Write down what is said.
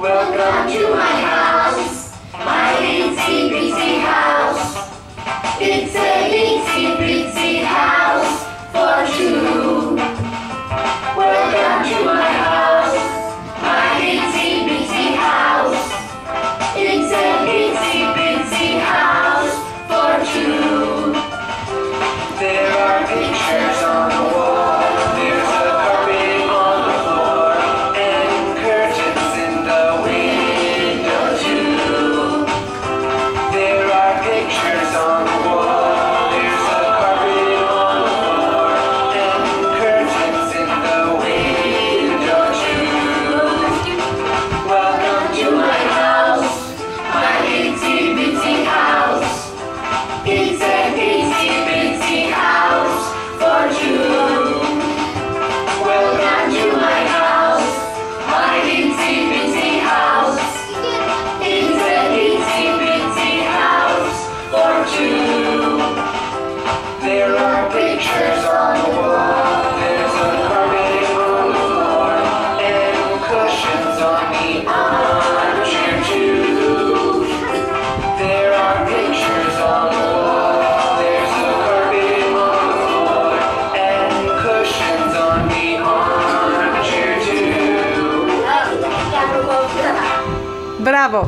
Welcome to my house, my itsy bitsy house. It's a itsy bitsy house for two. Welcome to my house, my itsy bitsy house. It's a itsy bitsy house for two. There are pictures on the wall. There's a carpet on the floor and curtains in the window too. There are pictures on the wall. There's a carpet on the floor and curtains in the window too. Welcome to my house, my itsy bitsy house. It's a itsy bitsy house for two. Welcome to my house, my itsy bitsy house. It's a itsy bitsy house for two. There are pictures on the wall. There's a carpet on the floor and cushions on the armchair too. There are pictures on the wall. There's a carpet on the floor and cushions on the armchair too. Bravo!